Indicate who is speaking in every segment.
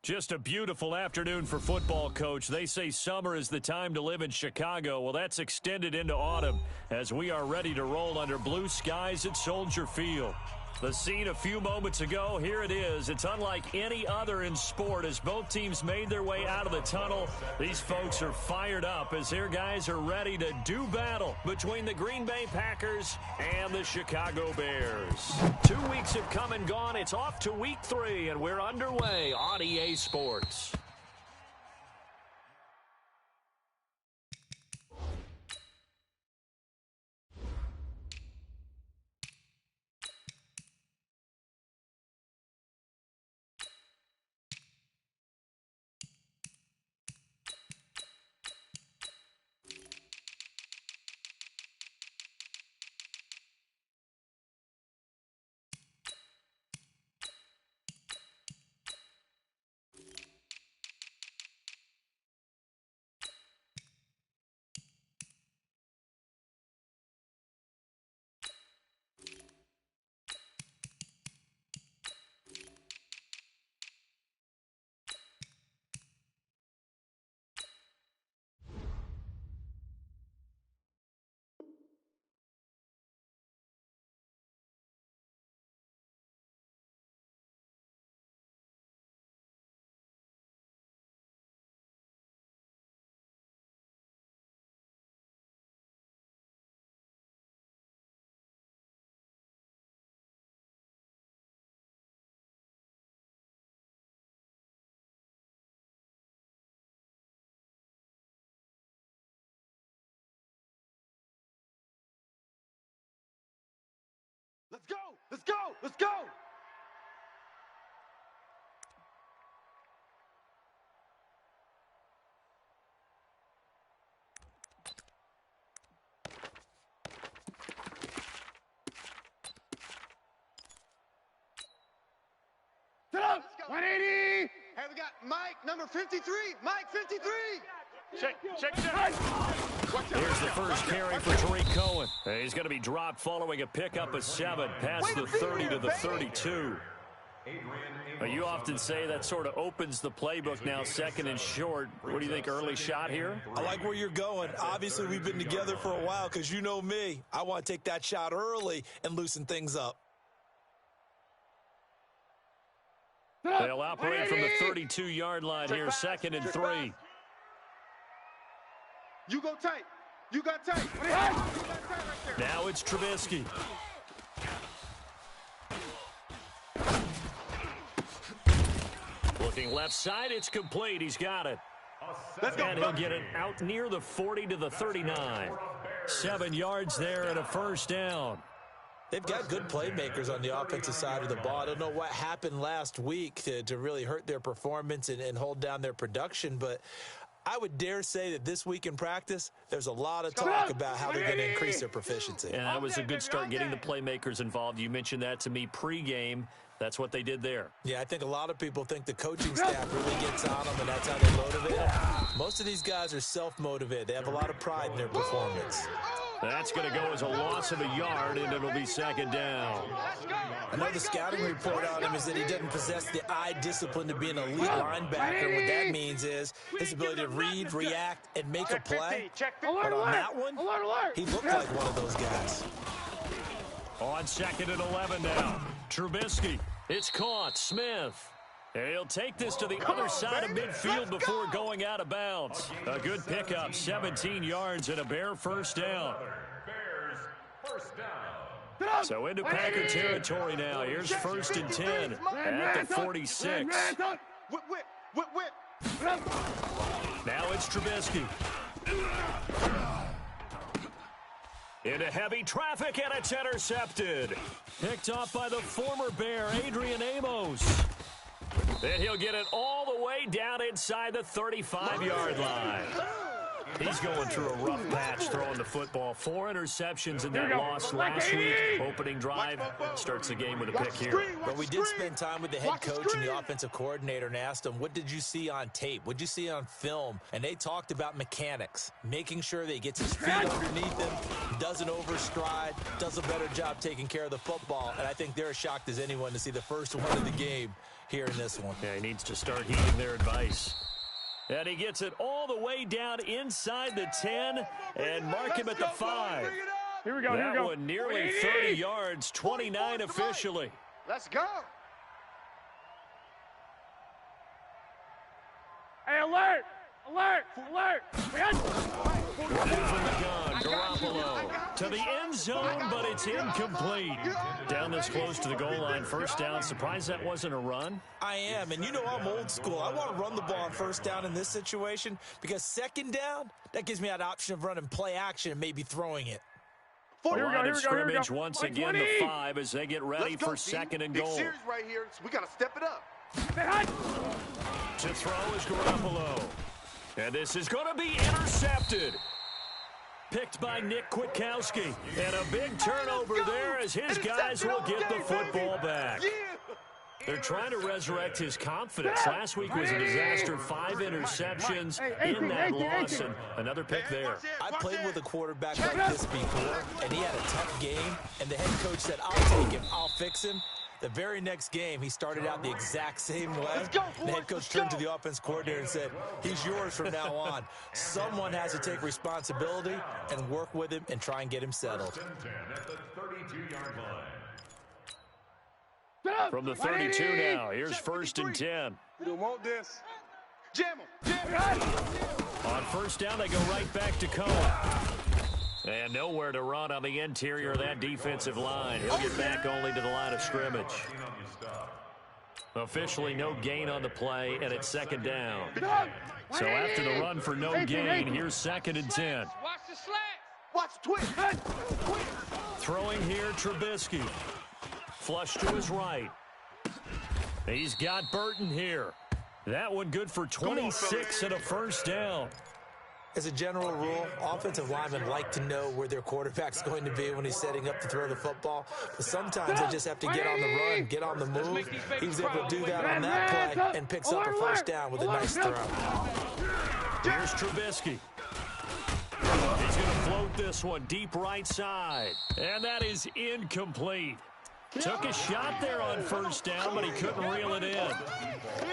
Speaker 1: Just a beautiful afternoon for football, Coach. They say summer is the time to live in Chicago. Well, that's extended into autumn as we are ready to roll under blue skies at Soldier Field. The scene a few moments ago, here it is. It's unlike any other in sport as both teams made their way out of the tunnel. These folks are fired up as their guys are ready to do battle between the Green Bay Packers and the Chicago Bears. 2 weeks have come and gone. It's off to week 3, and we're underway on EA Sports.
Speaker 2: Let's go! Let's go! Let's go! Sit up! 180! Hey, we got Mike, number 53. Mike, 53!
Speaker 3: Check.
Speaker 1: Here's the first carry for Tariq Cohen. He's going to be dropped following a pickup of 7 past the 30 to the 32. You often say that sort of opens the playbook now, second and short. What do you think, early shot here?
Speaker 4: I like where you're going. Obviously, we've been together for a while because you know me. I want to take that shot early and loosen things up.
Speaker 1: They'll operate from the 32-yard line here, second and 3.
Speaker 2: You go tight. You got tight.
Speaker 1: Now it's Trubisky. Looking left side, it's complete. He's got it. And he'll get it out near the 40 to the 39. 7 yards there and a first down.
Speaker 4: They've got good playmakers on the offensive side of the ball. I don't know what happened last week to really hurt their performance and hold down their production, but I would dare say that this week in practice, there's a lot of talk about how they're going to increase their proficiency.
Speaker 1: And that was a good start getting the playmakers involved. You mentioned that to me pregame. That's what they did there.
Speaker 4: Yeah, I think a lot of people think the coaching staff really gets on them, and that's how they motivate them. Most of these guys are self-motivated. They have a lot of pride in their performance.
Speaker 1: That's going to go as a loss of a yard, and it'll be second down.
Speaker 4: I know the scouting report on him is that he doesn't possess the eye discipline to be an elite linebacker. What that means is his ability to read, react, and make a play. But on that one, he looked like one of those guys.
Speaker 1: On second and 11 now. Trubisky. It's caught. Smith. He'll take this to the other side of midfield before going out of bounds. A good pickup, 17 yards and a Bear first down. So into Packer territory now. Here's first and 10 at the 46. Now it's Trubisky. Into heavy traffic, and it's intercepted. Picked off by the former Bear, Adrian Amos. Then he'll get it all the way down inside the 35-yard line. He's going through a rough patch throwing the football. 4 interceptions in that loss last week. Opening drive starts the game with a pick here.
Speaker 4: But we did spend time with the head coach and the offensive coordinator and asked them, what did you see on tape? What did you see on film? And they talked about mechanics, making sure that he gets his feet underneath him, doesn't overstride, does a better job taking care of the football. And I think they're as shocked as anyone to see the first one of the game here in this one.
Speaker 1: Yeah, he needs to start heeding their advice. And he gets it all the way down inside the 10 and mark him at the 5.
Speaker 3: Here we go,
Speaker 1: That one nearly 30 yards, 29 officially.
Speaker 2: Let's go.
Speaker 3: Hey, alert! Alert! Alert!
Speaker 1: Moving the gun, Garoppolo to the end zone, but it's incomplete. Down this close to the goal line, first down. Surprised that wasn't a run?
Speaker 4: I am, and you know I'm old school. I want to run the ball on first down in this situation because second down, that gives me that option of running play action and maybe throwing it.
Speaker 1: Line of scrimmage once again, the 5 as they get ready for second and goal.
Speaker 2: Big series right here, so we got to step it up.
Speaker 1: To throw is Garoppolo. And this is going to be intercepted. Picked by Nick Kwiatkowski. And a big turnover there as his guys will get the football back. They're trying to resurrect his confidence. Last week was a disaster. 5 interceptions in that loss, and another pick there.
Speaker 4: I played with a quarterback like this before, and he had a tough game, and the head coach said, I'll take him, I'll fix him. The very next game, he started out the exact same way. The head coach turned to the offense coordinator and said, he's yours from now on. Someone has to take responsibility and work with him and try and get him settled.
Speaker 1: From the 32 now, here's first and 10.
Speaker 2: We don't want this. Jam him.
Speaker 1: On first down, they go right back to Cohen. And nowhere to run on the interior of that defensive line. He'll get back only to the line of scrimmage. Officially no gain on the play, and it's second down. So after the run for no gain, here's second and 10.
Speaker 3: Watch the slant.
Speaker 2: Watch twist.
Speaker 1: Throwing here, Trubisky. Flush to his right. He's got Burton here. That one good for 26 and a first down.
Speaker 4: As a general rule, offensive linemen like to know where their quarterback's going to be when he's setting up to throw the football. But sometimes they just have to get on the run, get on the move. He was able to do that on that play and picks up a first down with a nice throw.
Speaker 1: Here's Trubisky. He's going to float this one deep right side. And that is incomplete. Took a shot there on first down, but he couldn't reel it in.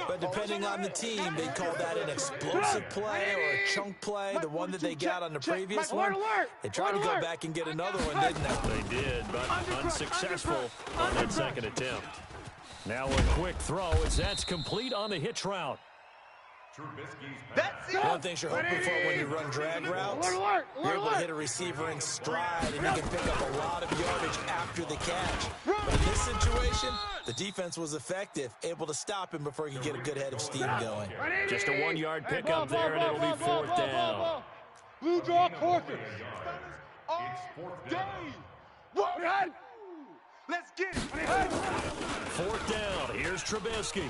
Speaker 4: But depending on the team, they call that an explosive play or a chunk play, the one that they got on the previous one. They tried to go back and get another one, didn't they?
Speaker 1: They did, but unsuccessful on that second attempt. Now a quick throw as that's complete on the hitch route.
Speaker 4: One thing you're hoping for when you run drag routes, you're able to hit a receiver in stride, and you can pick up a lot of yardage after the catch. But in this situation, the defense was effective, able to stop him before he could get a good head of steam going.
Speaker 1: Just a 1-yard pickup there, and it'll be fourth down.
Speaker 3: Blue draw quarter.
Speaker 2: Let's get it.
Speaker 1: Fourth down. Here's Trubisky.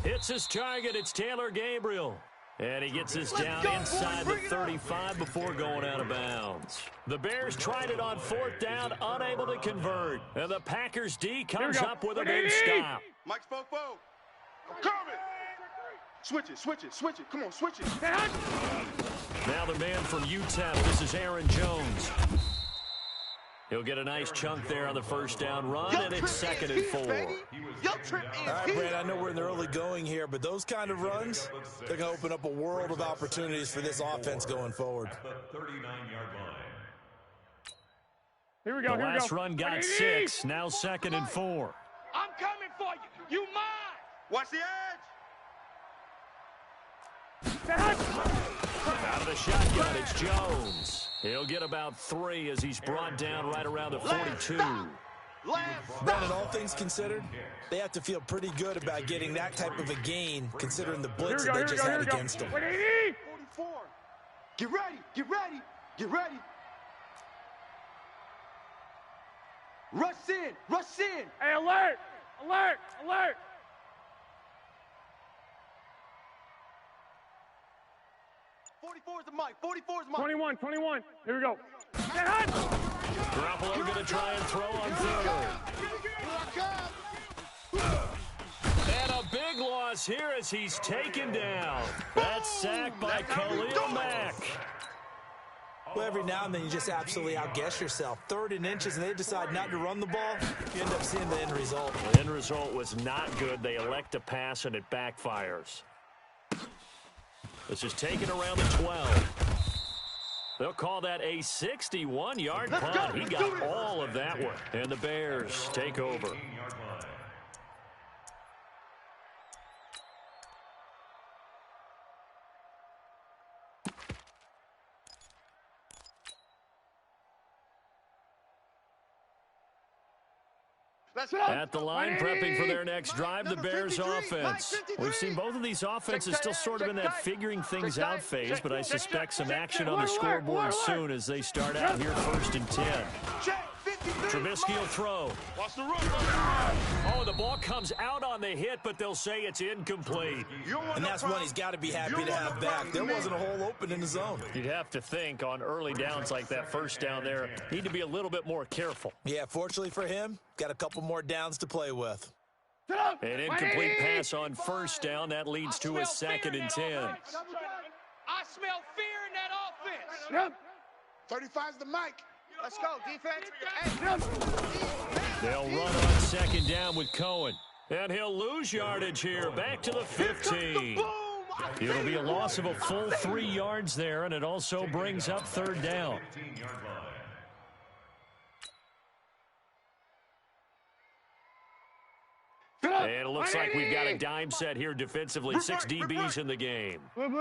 Speaker 1: Hits his target. It's Taylor Gabriel. And he gets us down inside the 35 before going out of bounds. The Bears tried it on fourth down, unable to convert. And the Packers D comes up with a big stop.
Speaker 2: Mike's fofo. I'm coming. Switch it, switch it, switch it. Come on, switch it.
Speaker 1: Now the man from UTEP, this is Aaron Jones. He'll get a nice chunk there on the first down run, and it's second and 4.
Speaker 4: All right, Brad, I know we're in the early going here, but those kind of runs, they're going to open up a world of opportunities for this offense going forward.
Speaker 3: Here we go.
Speaker 1: The last run got 6, now second and 4.
Speaker 3: I'm coming for you. You mine.
Speaker 2: Watch the edge.
Speaker 1: Out of the shotgun, it's Jones. He'll get about 3 as he's brought down right around the 42.
Speaker 4: Brandon, all things considered, they have to feel pretty good about getting that type of a gain, considering the blitz that they just had against them.
Speaker 2: 44. Get ready, get ready, get ready. Rush in, rush in.
Speaker 3: Hey, alert, alert, alert.
Speaker 2: 44 is the mic. 44 is Mike.
Speaker 3: 21, 21. Here we go. Get hot.
Speaker 1: Garoppolo going to try and throw on third. And a big loss here as he's taken down. That's sacked by Khalil Mack.
Speaker 4: Well, every now and then you just absolutely outguess yourself. 3rd and inches, and they decide not to run the ball. You end up seeing the end result.
Speaker 1: The end result was not good. They elect to pass, and it backfires. This is taken around the 12. They'll call that a 61-yard punt. He got all of that one. And the Bears take over. At the line, prepping for their next drive, the Bears offense. We've seen both of these offenses still sort of in that figuring things out phase, but I suspect some action on the scoreboard soon as they start out here 1st and 10. Trubisky will throw. Oh, the ball comes out on the hit, but they'll say it's incomplete.
Speaker 4: And that's one he's got to be happy to have back. There wasn't a hole open in the zone.
Speaker 1: You'd have to think on early downs like that first down there, need to be a little bit more careful.
Speaker 4: Yeah, fortunately for him, got a couple more downs to play with.
Speaker 1: An incomplete pass on first down. That leads to a 2nd and 10.
Speaker 3: I smell fear in that offense.
Speaker 2: 35's the mic. Let's go, defense.
Speaker 1: They'll run on 2nd down with Cohen. And he'll lose yardage here. Back to the 15. It'll be a loss of a full 3 yards there, and it also brings up 3rd down. And it looks like we've got a dime set here defensively. 6 DBs in the game. From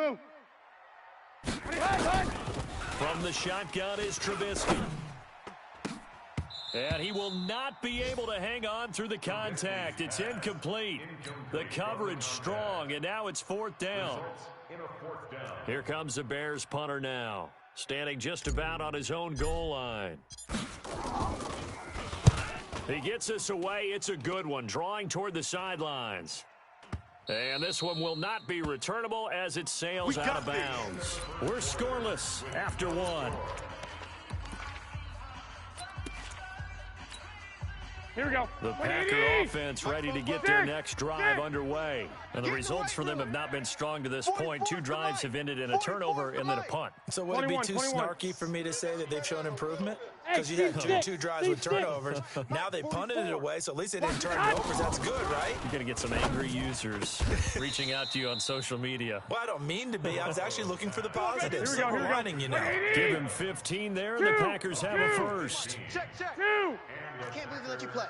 Speaker 1: the shotgun is Trubisky. And he will not be able to hang on through the contact. It's incomplete. The coverage strong, and now it's 4th down. Here comes the Bears punter now, standing just about on his own goal line. He gets us away. It's a good one, drawing toward the sidelines. And this one will not be returnable as it sails out of bounds. We're scoreless after 1.
Speaker 3: Here we go.
Speaker 1: The Packer offense ready to get their next drive underway. And the results for them have not been strong to this point. 2 drives have ended in a turnover and then a punt.
Speaker 4: So would it be too snarky for me to say that they've shown improvement? Because you had two drives with turnovers. Now they punted it away, so at least they didn't turn it over. That's good, right?
Speaker 1: You're going to get some angry users reaching out to you on social media.
Speaker 4: Well, I don't mean to be. I was actually looking for the positives. Here we go. Running, you know.
Speaker 1: Give him 15 there, and the Packers have a first.
Speaker 2: Check.
Speaker 3: Two.
Speaker 2: I can't believe they let you play.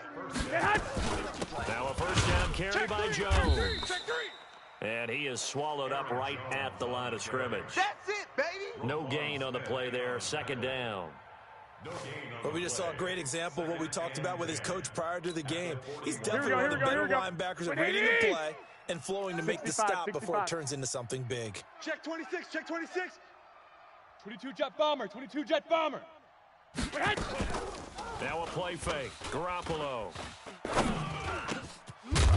Speaker 1: Now a first down carry by Jones. And he is swallowed up right at the line of scrimmage.
Speaker 2: That's it, baby.
Speaker 1: No gain on the play there. 2nd down.
Speaker 4: But we just saw a great example of what we talked about with his coach prior to the game. He's definitely one of the better linebackers at reading the play and flowing to make the stop before it turns into something big.
Speaker 2: Check 26, check 26.
Speaker 3: 22 jet bomber, 22 jet bomber.
Speaker 1: Now a play fake. Garoppolo.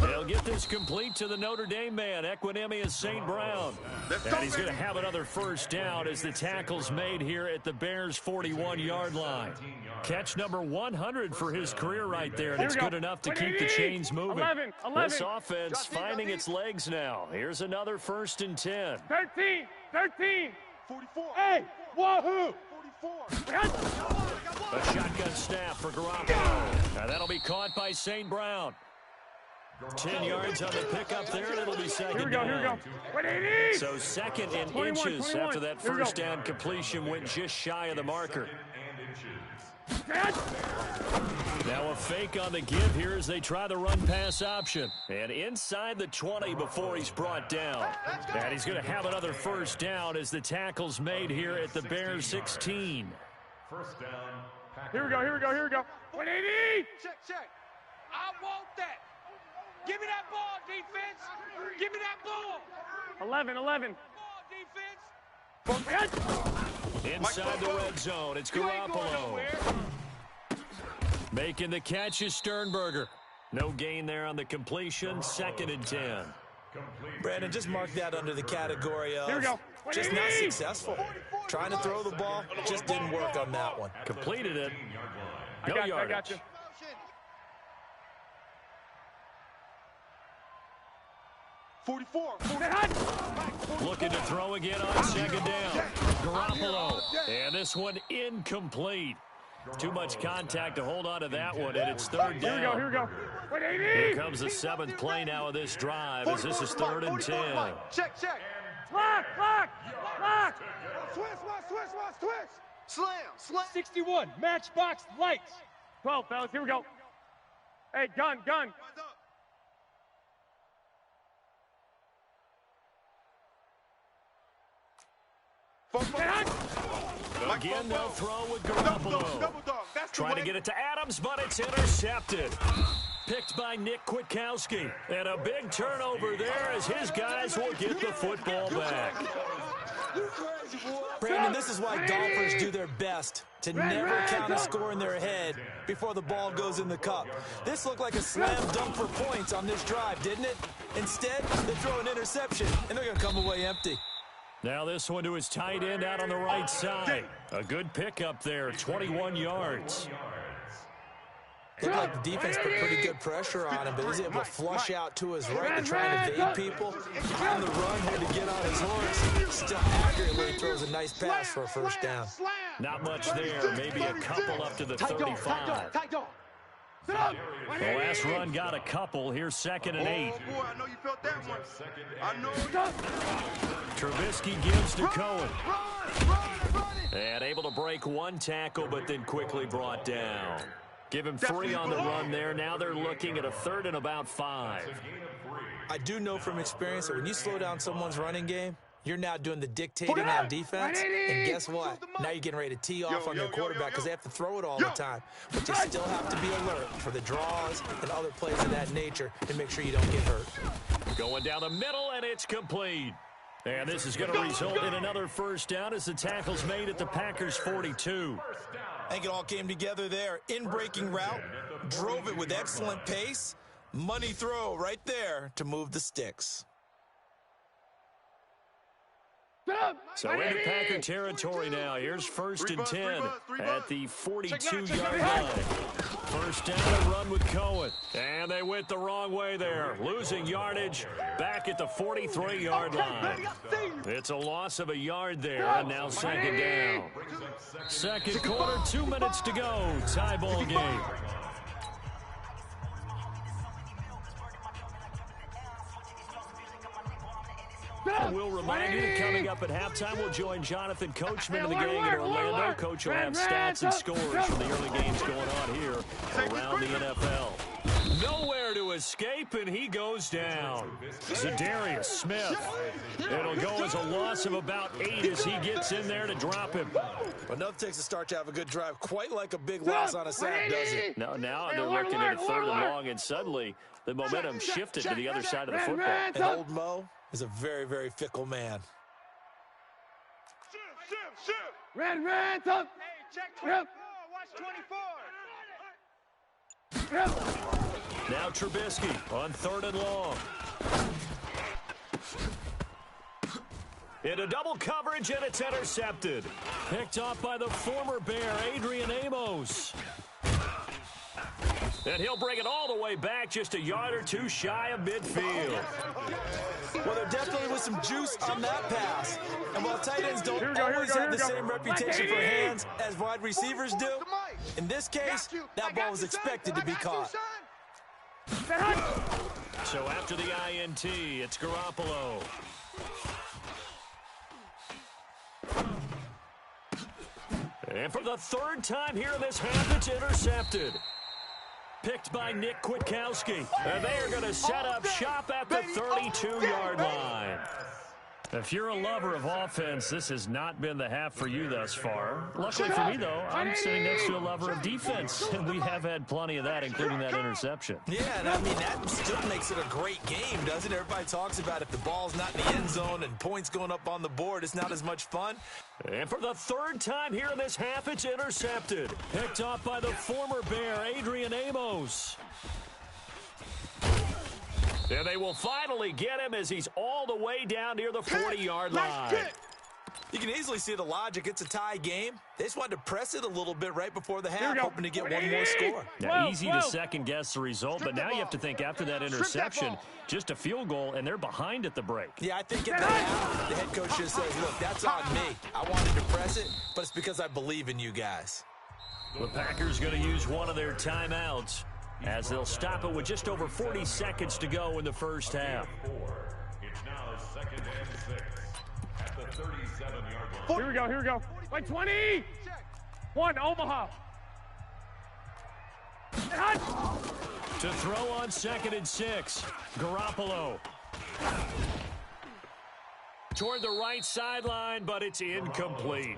Speaker 1: They'll get this complete to the Notre Dame man, Equanimeous St. Brown. And he's going to have another first down as the tackle's made here at the Bears' 41-yard line. Catch number 100 for his career right there, and it's good enough to keep the chains moving.
Speaker 3: 11.
Speaker 1: This offense finding its legs now. Here's another 1st and 10.
Speaker 3: 13.
Speaker 2: 44.
Speaker 3: Hey, wahoo.
Speaker 2: 44.
Speaker 1: A shotgun snap for Garoppolo. Now that'll be caught by St. Brown. 10 yards on the pickup there, and it'll be 2nd down.
Speaker 3: Here we go.
Speaker 1: So 2nd and
Speaker 3: 21,
Speaker 1: inches
Speaker 3: 21.
Speaker 1: after that first down completion went just shy of the marker. Now a fake on the give here as they try the run-pass option. And inside the 20 before he's brought down. And he's going to have another first down as the tackle's made here at the Bears 16.
Speaker 3: First down. Here we go. 180.
Speaker 2: Check.
Speaker 3: I want that. Give me that ball, defense. Give me that ball. 11. Ball, defense.
Speaker 1: Inside the red zone, it's Garoppolo. Making the catch is Sternberger. No gain there on the completion. 2nd and 10.
Speaker 4: Brandon, just mark that under the category of
Speaker 3: Here we go.
Speaker 4: just not successful. Trying to throw the ball, just didn't work on that one.
Speaker 1: Completed it. No
Speaker 3: I
Speaker 1: yardage.
Speaker 3: got you.
Speaker 1: Looking to throw again on second down. Garoppolo. And this one incomplete. Too much contact to hold on to that one, and it's third down.
Speaker 3: Here we go.
Speaker 1: Here comes the 7th play now of this drive, as this is 3rd and 10.
Speaker 2: Check.
Speaker 3: Lock.
Speaker 2: Switch. Slam.
Speaker 3: 61, matchbox lights. 12, fellas, here we go. Hey, gun.
Speaker 1: Again, they'll throw with Garoppolo. Trying to get it to Adams, but it's intercepted. Picked by Nick Kwiatkowski. And a big turnover there as his guys will get the football back.
Speaker 4: Brandon, this is why golfers do their best to never count a score in their head before the ball goes in the cup. This looked like a slam dunk for points on this drive, didn't it? Instead, they throw an interception, and they're going to come away empty.
Speaker 1: Now this one to his tight end out on the right side. A good pickup there, 21 yards.
Speaker 4: Looked like the defense put pretty good pressure on him, but he's able to flush out to his right to try and evade people. On the run, had to get on his horse. Still accurately throws a nice pass for a first down.
Speaker 1: Not much there, maybe a couple up to the 35. The last run got a couple. Here's 2nd and 8.
Speaker 2: Oh, boy, I know you felt that one. I know.
Speaker 1: Trubisky gives to Cohen. And able to break one tackle, but then quickly brought down. Give him 3 on the run there. Now they're looking at a 3rd and about 5.
Speaker 4: I do know from experience that when you slow down someone's running game, you're now doing the dictating on defense. And guess what? Now you're getting ready to tee off on their quarterback because they have to throw it all the time. But you still have to be alert for the draws and other plays of that nature and make sure you don't get hurt.
Speaker 1: Going down the middle, and it's complete. And this is going to result in another first down as the tackle's made at the Packers' 42.
Speaker 4: I think it all came together there. In-breaking route, drove it with excellent pace. Money throw right there to move the sticks.
Speaker 1: So into Packer territory now. Here's 1st and 10 at the 42-yard line. First down and run with Cohen. And they went the wrong way there. Losing yardage back at the 43-yard line. It's a loss of a yard there, and now 2nd down. 2nd quarter, 2 minutes to go. Tie ball game. We'll remind you that coming up at halftime, we'll join Jonathan Coachman and the gang in Orlando. Coach will have stats and scores from the early games going on here around the NFL. Nowhere to escape, and he goes down. Za'Darius Smith. It'll go as a loss of about 8 as he gets in there to drop him.
Speaker 4: But enough takes a start to have a good drive, quite like a big loss on a sack, does it?
Speaker 1: Now they're looking at a 3rd and long, and suddenly the momentum shifted to the other side of the football.
Speaker 4: And old Mo is a very, very fickle man.
Speaker 2: Ran, top.
Speaker 3: Hey, check 24. Watch 24.
Speaker 1: Now Trubisky on 3rd and long. Into double coverage, and it's intercepted. Picked off by the former Bear, Adrian Amos. And he'll bring it all the way back, just a yard or 2 shy of midfield.
Speaker 4: Well, there definitely was some juice on that pass. And while tight ends don't always have the same reputation for hands as wide receivers do, in this case, that ball was expected to be caught.
Speaker 1: So after the INT, it's Garoppolo. And for the 3rd time here in this half, it's intercepted. Picked by Nick Kwiatkowski. And they are going to set up shop at the 32-yard line. If you're a lover of offense, this has not been the half for you thus far. Luckily for me, though, I'm sitting next to a lover of defense, and we have had plenty of that, including that interception.
Speaker 4: Yeah, and I mean, that still makes it a great game, doesn't it? Everybody talks about if the ball's not in the end zone and points going up on the board, it's not as much fun.
Speaker 1: And for the 3rd time here in this half, it's intercepted. Picked off by the former Bear, Adrian Amos. And they will finally get him as he's all the way down near the 40-yard line.
Speaker 4: You can easily see the logic. It's a tie game. They just wanted to press it a little bit right before the half, hoping to get one more score.
Speaker 1: Now, easy to second-guess the result, but now you have to think after that interception, just a field goal, and they're behind at the break.
Speaker 4: Yeah, I think at the half, the head coach just says, look, that's on me. I wanted to press it, but it's because I believe in you guys.
Speaker 1: The Packers going to use one of their timeouts as they'll stop it with just over 40 seconds to go in the first half.
Speaker 5: It's now 2nd and 6 at the 37-yard line.
Speaker 3: Here we go. Like 20. 1, Omaha.
Speaker 1: To throw on 2nd and 6, Garoppolo. Toward the right sideline, but it's incomplete.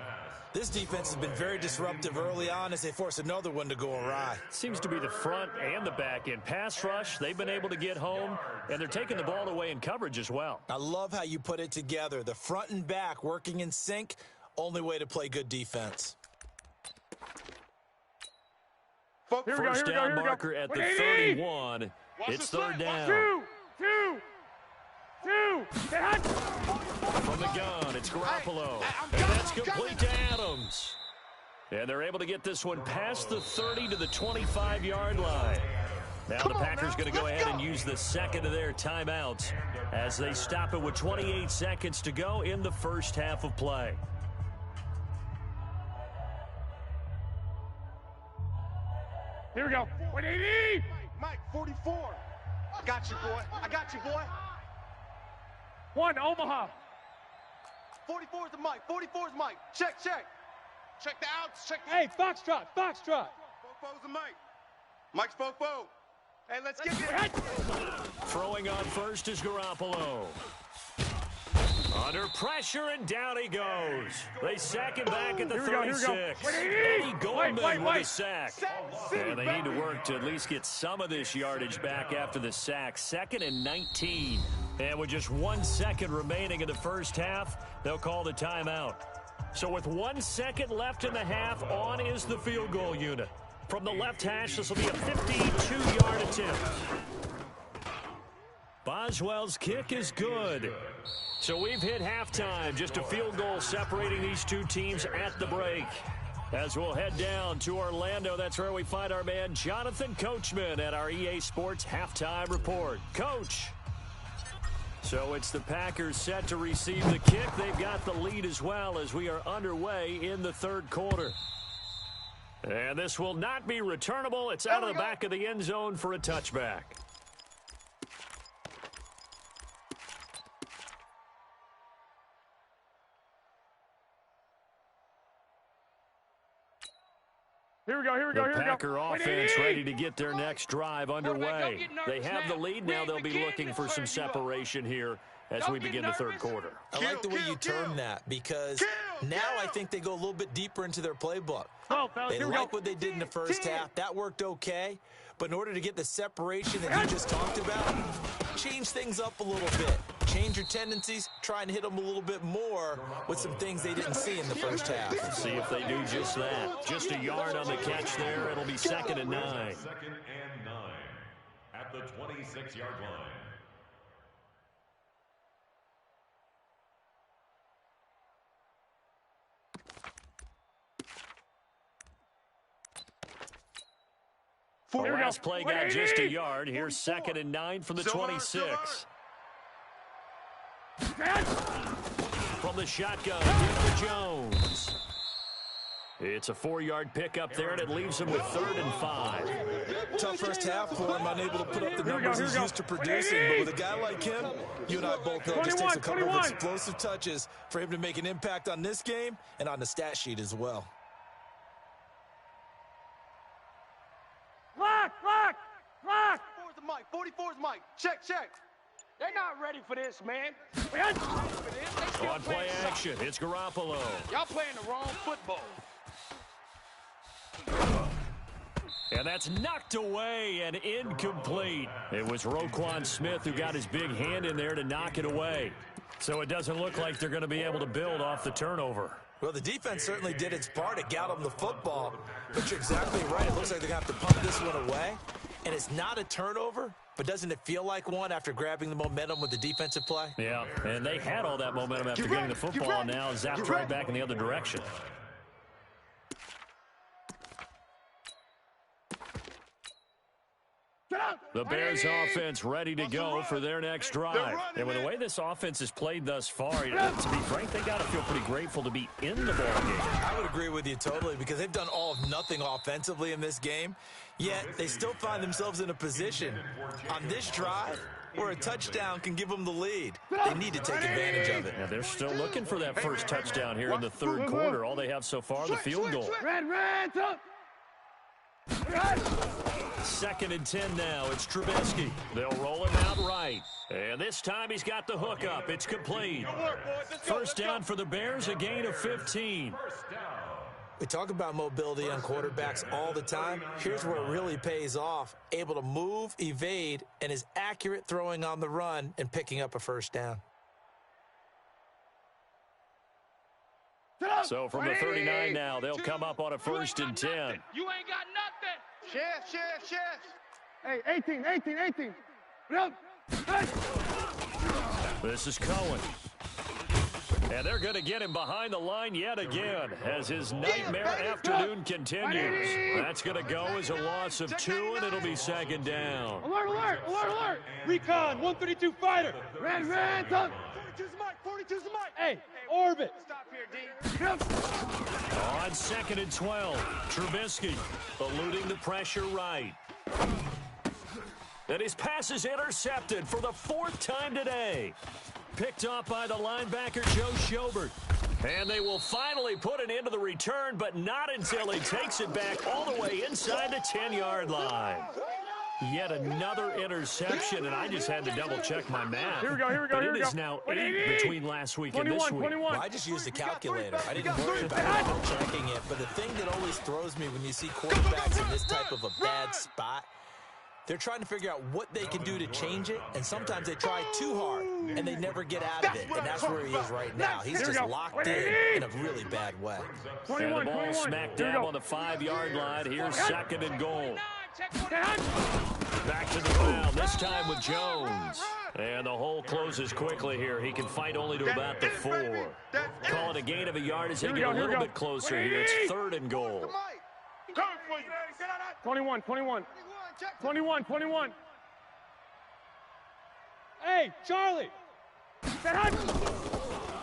Speaker 4: This defense has been very disruptive early on as they force another one to go awry.
Speaker 1: Seems to be the front and the back end. Pass rush, they've been able to get home, and they're taking the ball away in coverage as well.
Speaker 4: I love how you put it together. The front and back working in sync, only way to play good defense.
Speaker 1: First down marker at the 31. It's 3rd down.
Speaker 3: 2.
Speaker 1: From the gun, it's Garoppolo. And that's complete to Adams. And they're able to get this one past the 30 to the 25-yard line. Now the Packers going to go ahead and use the second of their timeouts as they stop it with 28 seconds to go in the first half of play.
Speaker 3: Here we go. 180.
Speaker 2: Mike, 44. I got you, boy.
Speaker 3: 1, Omaha.
Speaker 2: 44 is the Mike. 44 is Mike. Check. Check the outs.
Speaker 3: Hey, Foxtrot.
Speaker 2: Fofo's the Mike. Mike's Fofo. Hey, let's get it.
Speaker 1: Throwing on first is Garoppolo. Under pressure, and down he goes. They sack him back at the 36. Eddie Goldman with a sack. And they need to work to at least get some of this yardage back after the sack. 2nd and 19. And with just 1 second remaining in the first half, they'll call the timeout. So with 1 second left in the half, on is the field goal unit. From the left hash, this will be a 52-yard attempt. Boswell's kick is good. So we've hit halftime, just a field goal separating these two teams at the break. As we'll head down to Orlando, that's where we find our man Jonathan Coachman at our EA Sports Halftime Report. Coach. So it's the Packers set to receive the kick. They've got the lead as well as we are underway in the 3rd quarter. And this will not be returnable. It's out of the back of the end zone for a touchback.
Speaker 3: Here we go.
Speaker 1: The Packer offense ready to get their next drive underway. They have the lead now. They'll be looking for some separation here as we begin the 3rd quarter.
Speaker 4: I like the way you term that because now I think they go a little bit deeper into their playbook. They like what they did in the first half. That worked okay. But in order to get the separation that you just talked about, change things up a little bit. Change your tendencies, try and hit them a little bit more with some things they didn't see in the first half.
Speaker 1: See if they do just that. Just a yard on the catch there. It'll be 2nd and 9.
Speaker 5: 2nd and 9 at the 26-yard line.
Speaker 1: The last play got just a yard. Here's 2nd and 9 from the 26. From the shotgun, Denver Jones. It's a 4-yard pickup there, and it leaves him with 3rd and 5.
Speaker 4: Tough first half for him, unable to put up the numbers he's used to producing. But with a guy like him, you and I both know it just takes a couple of explosive touches for him to make an impact on this game and on the stat sheet as well.
Speaker 3: Lock!
Speaker 2: 44's the Mike. 44's Mike. Check.
Speaker 3: They're not ready for this, man.
Speaker 1: On play action, it's Garoppolo.
Speaker 3: Y'all playing the wrong football.
Speaker 1: And that's knocked away and incomplete. It was Roquan Smith who got his big hand in there to knock it away. So it doesn't look like they're going to be able to build off the turnover.
Speaker 4: Well, the defense certainly did its part. It got them the football. But you're exactly right. It looks like they're going to have to pump this one away. And it's not a turnover, but doesn't it feel like one after grabbing the momentum with the defensive play?
Speaker 1: Yeah, and they had all that momentum after getting the football, and now zapped right back in the other direction. The Bears offense ready to go for their next drive. And with the way this offense has played thus far, to be frank, they got to feel pretty grateful to be in the ball game.
Speaker 4: I would agree with you totally because they've done all of nothing offensively in this game, yet they still find themselves in a position on this drive where a touchdown can give them the lead. They need to take advantage of it.
Speaker 1: Yeah, they're still looking for that first touchdown here in the third quarter. All they have so far, the field goal. Second and 10 now. It's Trubisky. They'll roll him out right. And this time he's got the hook up. It's complete. First down for the Bears, a gain of 15.
Speaker 4: We talk about mobility on quarterbacks all the time. Here's where it really pays off. Able to move, evade, and is accurate throwing on the run and picking up a first down.
Speaker 1: So from the 39 now, they'll come up on a first and 10.
Speaker 3: You ain't got nothing.
Speaker 2: Chef.
Speaker 6: Hey, 18. Hey.
Speaker 1: This is Cohen. And they're going to get him behind the line yet again as his nightmare afternoon continues. That's going to go as a loss of 2, and it'll be second down.
Speaker 6: Alert.
Speaker 3: Recon, 132 fighter.
Speaker 6: Red,
Speaker 3: 42's the mic, 42's the mic. Hey, orbit.
Speaker 2: Stop here, D.
Speaker 1: On second and 12, Trubisky eluding the pressure right. And his pass is intercepted for the 4th time today. Picked off by the linebacker, Joe Schobert. And they will finally put an end to the return, but not until he takes it back all the way inside the 10-yard line. Yet another interception, and I just had to double-check my math.
Speaker 6: Here we go.
Speaker 1: But it is now 8 between last week and this week.
Speaker 6: 21.
Speaker 4: Well, I just used a calculator. I didn't worry about double checking it. But the thing that always throws me when you see quarterbacks in this type of a bad spot, they're trying to figure out what they can do to change it, and sometimes they try too hard, and they never get out of it. And that's where he is right now. He's just locked in a really bad way.
Speaker 1: And the ball smack dab on the 5-yard line. Here's second and goal. Back to the ground, this time with Jones. And the hole closes quickly here. He can fight only to about the 4. Call it a gain of a yard as they get a little bit closer here. It's third and goal.
Speaker 6: 21.
Speaker 3: Hey, Charlie.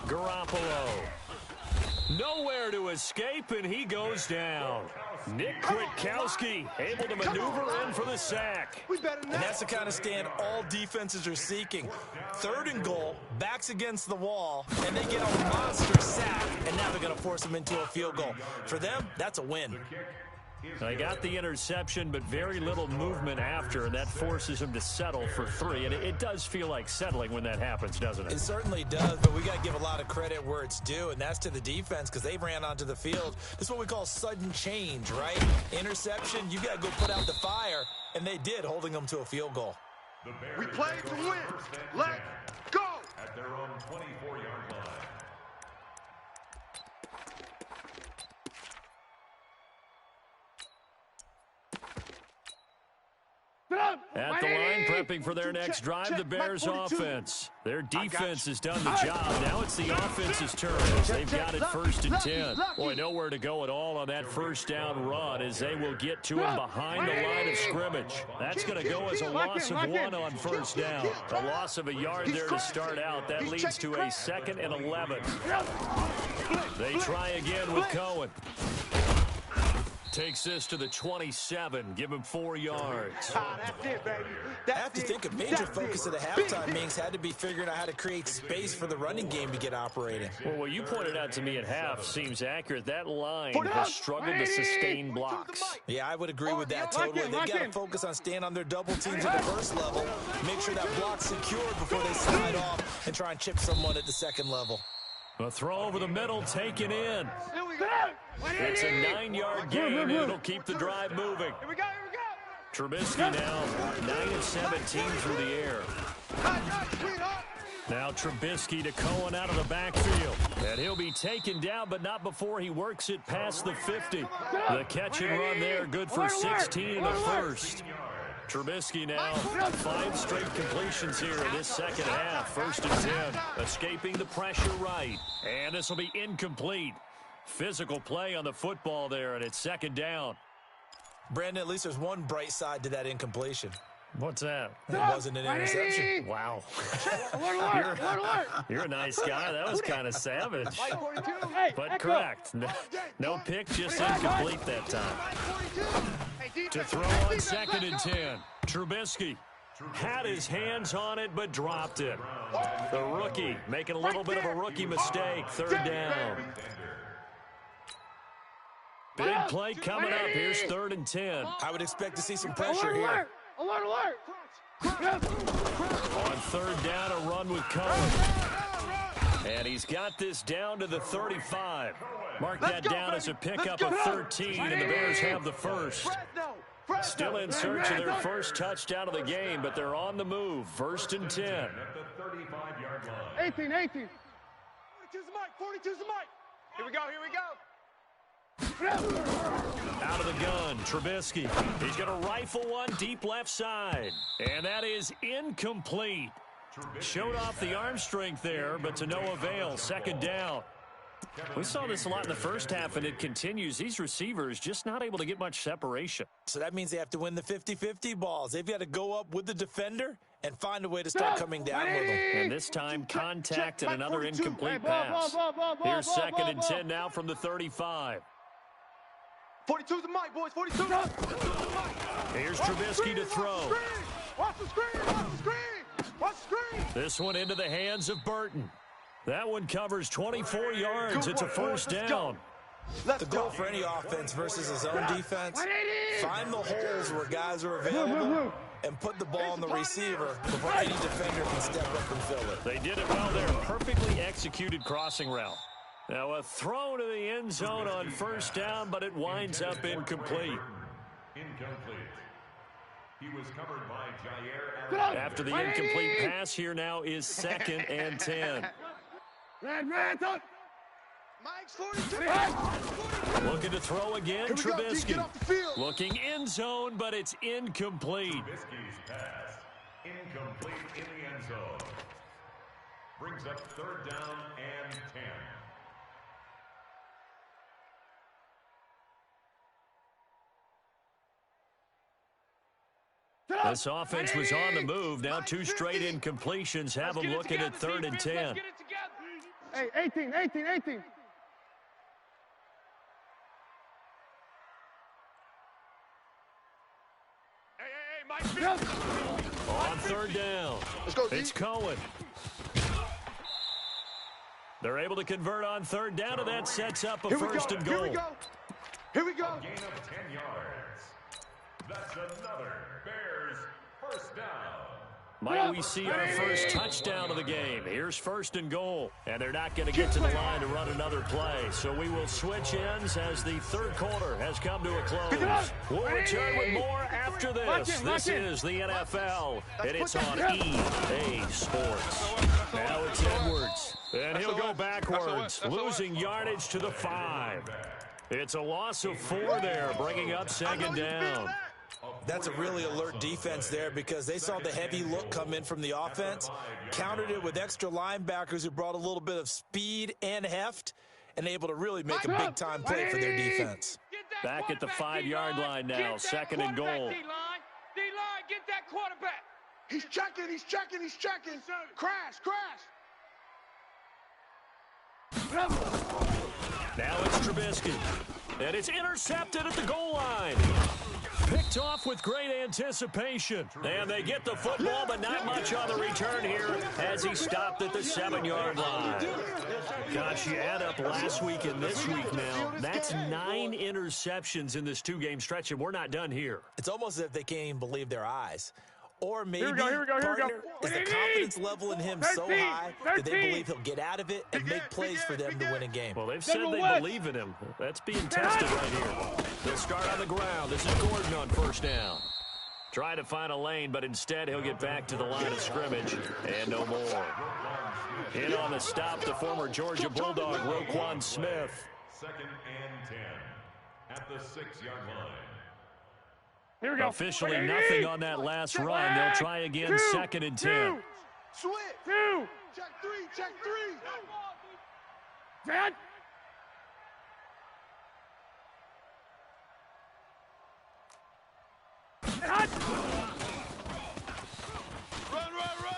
Speaker 1: Garoppolo. Nowhere to escape, and he goes down. Nick Kwiatkowski able to maneuver in for the sack.
Speaker 4: And that's the kind of stand all defenses are seeking. Third and goal, backs against the wall, and they get a monster sack, and now they're going to force them into a field goal. For them, that's a win.
Speaker 1: They got the interception, but very little movement after, and that forces them to settle for 3. And it does feel like settling when that happens, doesn't it?
Speaker 4: It certainly does, but we got to give a lot of credit where it's due, and that's to the defense because they ran onto the field. This is what we call sudden change, right? Interception, you got to go put out the fire, and they did, holding them to a field goal.
Speaker 2: We play to win. Let's go.
Speaker 5: At their own 24-yard line.
Speaker 1: At the line, prepping for their next drive, the Bears offense. Their defense has done the job. Now it's the offense's turn as they've got it first and 10. Boy, nowhere to go at all on that first down run as they will get to him behind the line of scrimmage. That's going to go as a loss of 1 on first down. A loss of a yard there to start out. That leads to a 2nd and 11. They try again with Cohen. Takes this to the 27. Give him 4 yards.
Speaker 2: That's it, baby.
Speaker 4: I have to think a major focus of the halftime meetings had to be figuring out how to create space for the running game to get operating.
Speaker 1: Well, what you pointed out to me at half seems accurate. That line has struggled to sustain blocks.
Speaker 4: Yeah, I would agree with that totally. They've got to focus on staying on their double teams at the first level, make sure that block's secured before they slide off and try and chip someone at the second level.
Speaker 1: A throw over the middle, taken in. It's a 9-yard gain, and it'll keep the drive moving.
Speaker 2: Here we go.
Speaker 1: Trubisky now 9 of 17 through the air. Now Trubisky to Cohen out of the backfield. And he'll be taken down, but not before he works it past the 50. The catch and run there, good for 16 and a first. Trubisky now, 5 straight completions here in this second half. 1st and 10, escaping the pressure right. And this will be incomplete. Physical play on the football there, and it's 2nd down.
Speaker 4: Brandon, at least there's one bright side to that incompletion.
Speaker 1: What's that?
Speaker 4: It wasn't an interception.
Speaker 1: Wow.
Speaker 6: Alert.
Speaker 1: You're a nice guy. That was kind of savage.
Speaker 2: Mike 42.
Speaker 1: But correct. No pick, just incomplete that time.
Speaker 2: Mike 42. Hey, defense.
Speaker 1: To throw on 2nd and 10. Trubisky had his hands on it, but dropped it. The rookie making a little bit of a rookie mistake. 3rd down. Big play coming up. Here's 3rd and 10.
Speaker 4: I would expect to see some pressure here.
Speaker 6: Alert.
Speaker 1: On 3rd down, a run with Cohen. And he's got this down to the 35. Mark that down as a pickup of 13, and the Bears have the first. Still in search of their first touchdown of the game, but they're on the move. 1st and 10.
Speaker 5: At the 35-yard line.
Speaker 6: 18.
Speaker 3: 42's the mic. 42's the mic.
Speaker 2: Here we go.
Speaker 1: Out of the gun, Trubisky. He's going to rifle one deep left side. And that is incomplete. Showed off the arm strength there, but to no avail. 2nd down. We saw this a lot in the first half, and it continues. These receivers just not able to get much separation.
Speaker 4: So that means they have to win the 50-50 balls. They've got to go up with the defender and find a way to start coming down with them.
Speaker 1: And this time, contact and another incomplete pass. Here's 2nd and 10 now from the 35.
Speaker 2: 42's the mic, boys. 42.
Speaker 1: Here's Trubisky to throw.
Speaker 2: Watch the screen.
Speaker 1: This one into the hands of Burton. That one covers 24 yards. It's a 1st down.
Speaker 4: The goal for any offense versus his own defense, find the holes where guys are available and put the ball on the receiver before any defender can step up and fill it.
Speaker 1: They did it well there. Perfectly executed crossing route. Now a throw to the end zone on 1st down, but it winds up incomplete.
Speaker 5: Incomplete. He was covered by Jair.
Speaker 1: After the incomplete pass, here now is 2nd and 10.
Speaker 6: Red, up.
Speaker 2: Mike's 42.
Speaker 1: Looking to throw again,
Speaker 2: Here we go, D,
Speaker 1: Trubisky.
Speaker 2: get off the field.
Speaker 1: Looking end zone, but it's incomplete.
Speaker 5: Trubisky's pass. Incomplete in the end zone. Brings up 3rd down and 10.
Speaker 1: This offense was on the move. Now 2 straight incompletions have them looking at 3rd and 10.
Speaker 3: Let's get it together.
Speaker 6: Hey, 18.
Speaker 3: Hey, Mike.
Speaker 1: On 3rd down,
Speaker 2: Let's go, D.
Speaker 1: it's Cohen. They're able to convert on 3rd down, and that sets up a 1st and goal.
Speaker 2: Here we go.
Speaker 5: Gain of 10 yards. That's another Bears 1st down.
Speaker 1: Might we see our first touchdown of the game? Here's 1st and goal, and they're not going to get to the line to run another play. So we will switch ends as the 3rd quarter has come to a close. We'll return with more after this. This is the NFL, and it's on EA Sports. Now it's Edwards, and he'll go backwards, losing yardage to the 5. It's a loss of 4 there, bringing up 2nd down.
Speaker 4: That's a really alert defense there because they saw the heavy look come in from the offense, countered it with extra linebackers who brought a little bit of speed and heft, and able to really make a big-time play for their defense.
Speaker 1: Back at the 5-yard line now, 2nd and goal.
Speaker 3: D-line, get that quarterback.
Speaker 2: He's checking. Crash.
Speaker 1: Now it's Trubisky, and it's intercepted at the goal line. Picked off with great anticipation. And they get the football, but not much on the return here as he stopped at the 7-yard line. Gosh, you add up last week and this week now. That's 9 interceptions in this 2-game stretch, and we're not done here.
Speaker 4: It's almost as if they can't even believe their eyes. Or maybe,
Speaker 6: Here we go.
Speaker 4: partner, is the confidence level in him so high that they believe he'll get out of it and make plays for them to win a game.
Speaker 1: Well, they've said they believe in him. That's being tested right here. They'll start on the ground. This is Gordon on 1st down. Trying to find a lane, but instead he'll get back to the line of scrimmage and no more. In on the stop, the former Georgia Bulldog, Roquan Smith.
Speaker 5: 2nd and 10 at the 6-yard line.
Speaker 6: Here we go.
Speaker 1: Officially
Speaker 6: 180.
Speaker 1: nothing on that last run. They'll try again, 2nd and 10.
Speaker 2: Switch.
Speaker 6: 2.
Speaker 2: Check 3. Check 3.
Speaker 6: Dad.
Speaker 2: Run, run, run.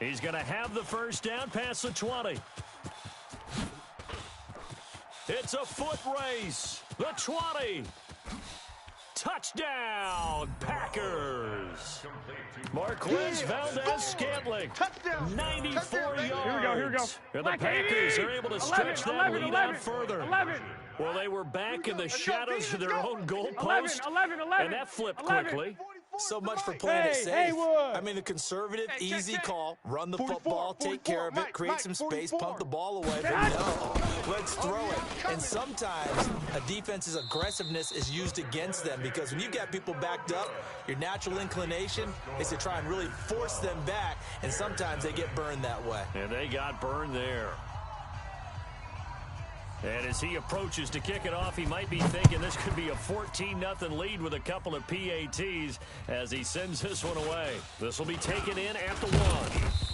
Speaker 1: He's going to have the first down past the 20. It's a foot race. The 20. Touchdown, Packers. Marquez Valdez-Scantling,
Speaker 2: Touchdown.
Speaker 1: 94 yards.
Speaker 6: Here we go.
Speaker 1: And the Packers are able to stretch that lead out further.
Speaker 6: 11.
Speaker 1: Well, they were back in the shadows of their own goal
Speaker 6: 11,
Speaker 1: post,
Speaker 6: 11.
Speaker 1: and that flipped quickly.
Speaker 4: So much for playing it safe.
Speaker 6: Haywood.
Speaker 4: I mean, the conservative, easy call. Run the
Speaker 2: 44,
Speaker 4: football, take care of it,
Speaker 2: Mike,
Speaker 4: create some space,
Speaker 2: 44.
Speaker 4: pump the ball away. But no, let's throw it. And sometimes a defense's aggressiveness is used against them because when you've got people backed up, your natural inclination is to try and really force them back, and sometimes they get burned that way.
Speaker 1: And they got burned there. And as he approaches to kick it off, he might be thinking this could be a 14-0 lead with a couple of PATs as he sends this one away. This will be taken in at the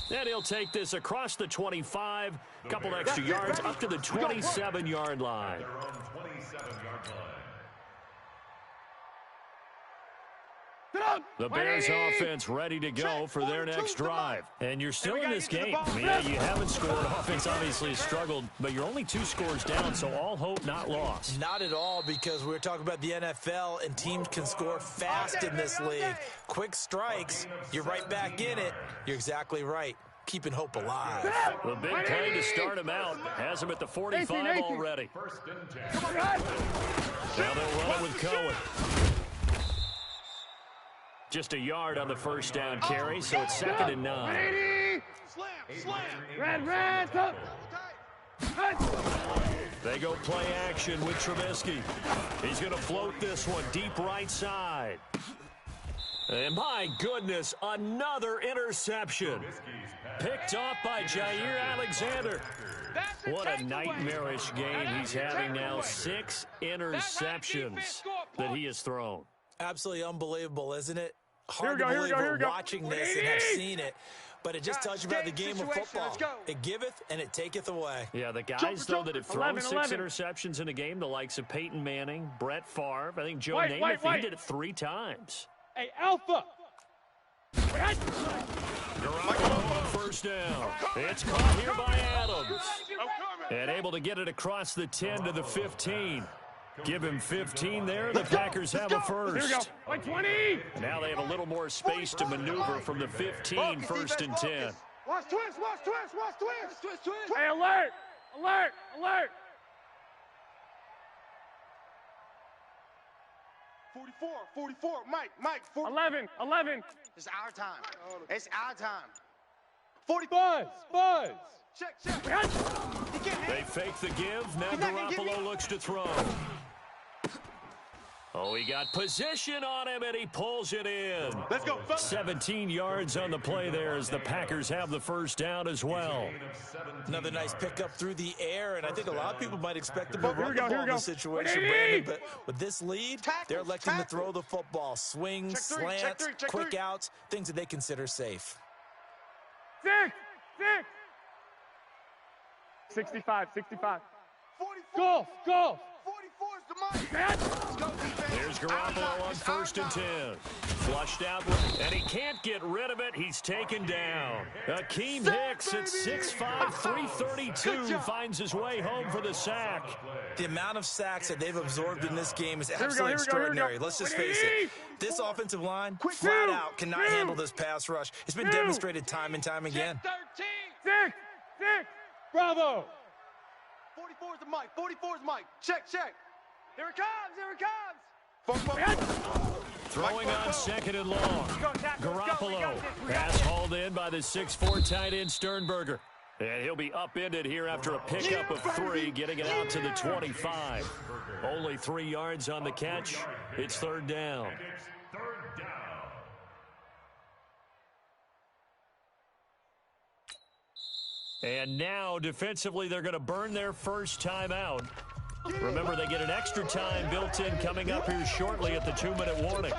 Speaker 1: 1. And he'll take this across the 25, a couple extra yards up to the 27-yard line.
Speaker 5: Their own 27-yard line.
Speaker 1: The Bears offense ready to go for their next drive. And you're still in this game. Yeah, you haven't scored. Offense obviously has struggled, but you're only 2 scores down, so all hope not lost.
Speaker 4: Not at all, because we're talking about the NFL, and teams can score fast in this league. Quick strikes, you're right back in it. You're exactly right. Keeping hope alive.
Speaker 1: The big play to start him out has him at the 45 already.
Speaker 5: First and 10.
Speaker 1: Now they'll run it with Cohen. Just a yard on the first down carry, so it's 2nd and 9.
Speaker 6: 180.
Speaker 2: Slam.
Speaker 6: Red, top.
Speaker 1: They go play action with Trubisky. He's going to float this one deep right side. And my goodness, another interception. Picked off by Jair Alexander. What a nightmarish game he's having now. 6 interceptions that he has thrown.
Speaker 4: Absolutely unbelievable, isn't it? Hard
Speaker 6: Here
Speaker 4: to
Speaker 6: we
Speaker 4: believe
Speaker 6: go, here
Speaker 4: we're
Speaker 6: we go.
Speaker 4: watching this and have seen it. But it just tells you about the game of football. It giveth and it taketh away.
Speaker 1: Yeah, the guys, though, that have thrown
Speaker 6: 11.
Speaker 1: 6 interceptions in a game, the likes of Peyton Manning, Brett Favre, I think Joe
Speaker 6: Wait,
Speaker 1: Namath,
Speaker 6: wait.
Speaker 1: he did it 3 times.
Speaker 6: Hey, Alpha.
Speaker 1: Garoppolo on first down. It's caught here by Adams. And able to get it across the 10 to the 15. Give him 15 there. The Packers have a first.
Speaker 6: Here we go. Like 20.
Speaker 1: Now they have a little more space to maneuver from the 15, 1st and 10.
Speaker 6: Watch twist. Hey, alert.
Speaker 2: 44. Mike.
Speaker 6: 11.
Speaker 2: It's our time. 40.
Speaker 6: Buzz.
Speaker 2: Check.
Speaker 1: They fake the give. Now Garoppolo looks to throw. Oh, he got position on him, and he pulls it in.
Speaker 2: Let's go, fellas.
Speaker 1: 17 yards on the play there as the Packers have the first down as well.
Speaker 4: Another nice pickup through the air, and I think a lot of people might expect them to run the
Speaker 6: Here
Speaker 4: ball
Speaker 6: we
Speaker 4: in
Speaker 6: go.
Speaker 4: this situation,
Speaker 6: 180.
Speaker 4: Brandon. But with this lead, they're electing to throw the football. Swings,
Speaker 2: Check three,
Speaker 4: slants,
Speaker 2: check
Speaker 4: quick
Speaker 2: three.
Speaker 4: outs, things that they consider safe.
Speaker 6: 6. 65.
Speaker 2: 44.
Speaker 6: Golf.
Speaker 2: 44 is the Mike. Let's go, defense.
Speaker 1: There's Garoppolo on
Speaker 2: It's our
Speaker 1: 1st and
Speaker 2: time.
Speaker 1: 10. Flushed out, and he can't get rid of it. He's taken down. Akeem Hicks at 6'5", 332 finds his way home for the sack.
Speaker 4: The amount of sacks that they've absorbed in this game is
Speaker 6: we
Speaker 4: absolutely
Speaker 6: go.
Speaker 4: extraordinary. Let's just face it. This offensive line, flat out, cannot handle this pass rush. It's been demonstrated time and time again.
Speaker 3: 13.
Speaker 6: 6. Bravo.
Speaker 2: 44 is the Mike. 44 is Mike. Check.
Speaker 3: Here it comes.
Speaker 1: Throwing on 2nd and long. Garoppolo. Pass hauled in by the 6'4" tight end Sternberger. And he'll be upended here after a pickup of 3, getting it out to the 25. Only 3 yards on the catch. It's 3rd down.
Speaker 5: It's 3rd down.
Speaker 1: And now, defensively, they're going to burn their first time out. Remember, they get an extra time built in coming up here shortly at the 2-minute warning.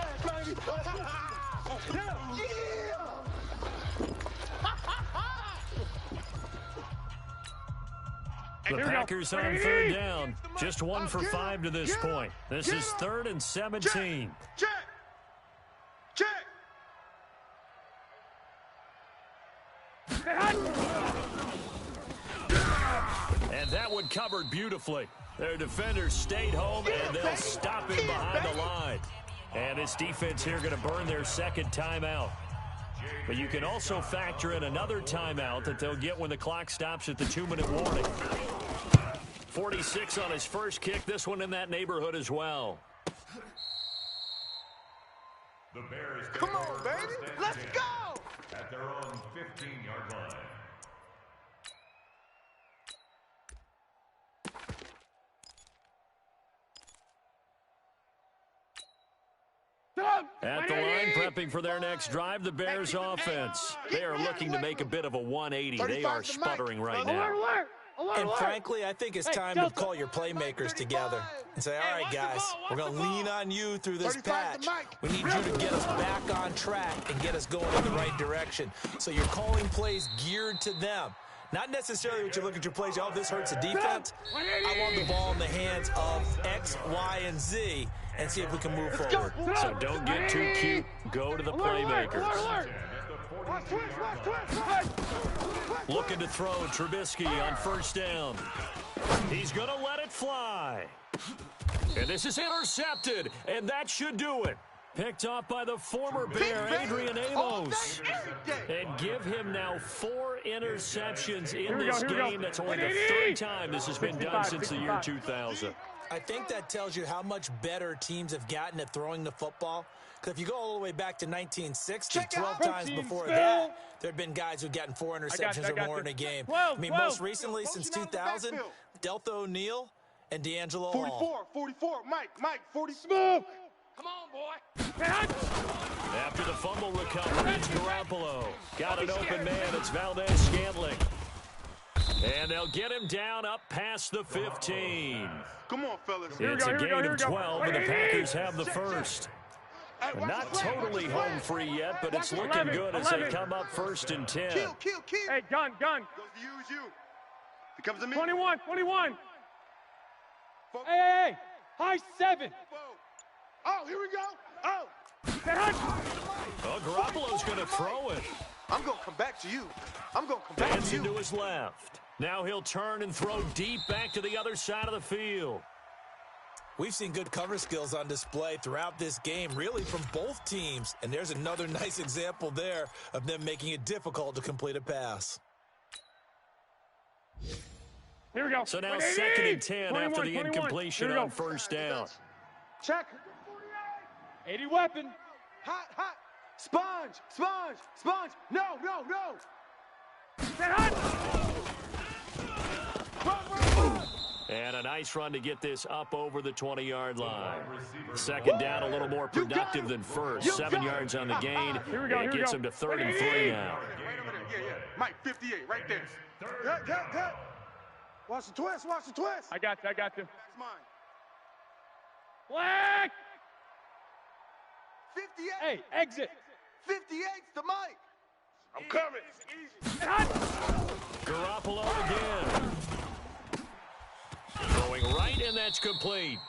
Speaker 1: The Packers on 3rd down. Just 1 for 5 to this point. This is 3rd and 17.
Speaker 2: Check.
Speaker 1: And that one covered beautifully. Their defenders stayed home, and they'll stop him behind the line. And this defense here going to burn their 2nd timeout. But you can also factor in another timeout that they'll get when the clock stops at the 2-minute warning. 46 on his first kick. This one in that neighborhood as well.
Speaker 5: The Bears
Speaker 2: Come on, baby. Let's go.
Speaker 5: at their own 15-yard line.
Speaker 1: At the line, prepping for their next drive, the Bears offense. They are looking to make a bit of a 180. They are sputtering right now.
Speaker 4: And frankly, I think it's time to call your playmakers together and say, all right, guys, we're going to lean on you through this patch. We need you to get us back on track and get us going in the right direction. So you're calling plays geared to them. Not necessarily what you look at your plays, oh, this hurts the defense. I want the ball in the hands of X, Y, and Z and see if we can move forward.
Speaker 1: So don't get too cute. Go to the playmakers. Looking to throw Trubisky on 1st down. He's going to let it fly. And this is intercepted, and that should do it. Picked off by the former Bear, Adrian Amos. And give him now 4 interceptions in this game. That's only the 3rd time this has been done since the year 2000.
Speaker 4: I think that tells you how much better teams have gotten at throwing the football. Because if you go all the way back to 1960, 12 times before that, there have been guys who've gotten 4 interceptions or more in a game. I mean, most recently, since 2000, Deltha O'Neal and D'Angelo Hall.
Speaker 2: 44, Mike, 40.
Speaker 6: Smooth.
Speaker 3: Come on, boy.
Speaker 1: After the fumble recovery, it's Garoppolo. Got an open man. It's Valdez-Scantling. And they'll get him down up past the 15.
Speaker 2: Come on, fellas.
Speaker 1: It's a gain of 12, and the Packers have the first. Not totally home free yet, but it's looking good as they come up 1st and 10.
Speaker 2: Kill.
Speaker 6: Hey, gun.
Speaker 2: Goes to use you. Becomes a
Speaker 6: 21. Hey. High 7.
Speaker 2: Oh, here we go. Oh.
Speaker 1: Well, Garoppolo's going to throw it.
Speaker 2: I'm going to come back to you. I'm going to come back
Speaker 1: Hands
Speaker 2: to you.
Speaker 1: into his left. Now he'll turn and throw deep back to the other side of the field.
Speaker 4: We've seen good cover skills on display throughout this game, really from both teams. And there's another nice example there of them making it difficult to complete a pass.
Speaker 6: Here we go.
Speaker 1: So now 2nd and 10 after the incompletion on 1st down.
Speaker 6: Check. 80 weapon.
Speaker 2: Hot. Sponge. No.
Speaker 1: And a nice run to get this up over the 20-yard line. 2nd down, a little more productive than 1st. 7 yards on the gain. It gets him to 3rd and 3 now.
Speaker 2: Wait a minute. Yeah. Mike, 58, right there. Yeah. Watch the twist.
Speaker 6: I got you.
Speaker 2: That's mine.
Speaker 6: Black.
Speaker 2: 58.
Speaker 6: Hey, exit.
Speaker 2: 58's the Mike. I'm coming.
Speaker 1: Garoppolo again. Throwing right, and that's complete.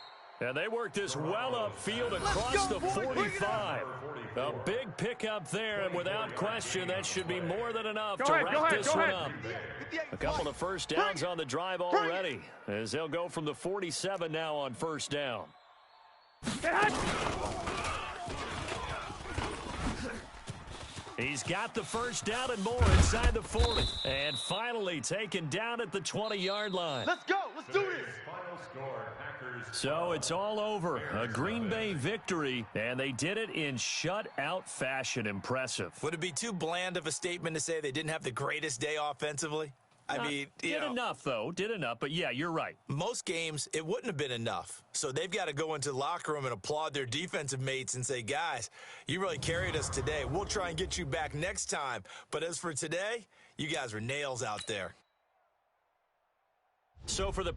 Speaker 1: And they work this well upfield across the 45. A big pickup there, and without question, that should be more than enough to wrap this one up. A couple of 1st downs on the drive already, as they'll go from the 47 now on 1st down. He's got the 1st down and more inside the 40. And finally taken down at the 20-yard line.
Speaker 2: Let's go. Let's do this.
Speaker 5: Final score, Packers.
Speaker 1: So it's all over. A Green Bay victory, and they did it in shutout fashion. Impressive.
Speaker 4: Would it be too bland of a statement to say they didn't have the greatest day offensively? I mean,
Speaker 1: did enough, though. Did enough. But, yeah, you're right.
Speaker 4: Most games, it wouldn't have been enough. So they've got to go into the locker room and applaud their defensive mates and say, guys, you really carried us today. We'll try and get you back next time. But as for today, you guys were nails out there.
Speaker 1: So for the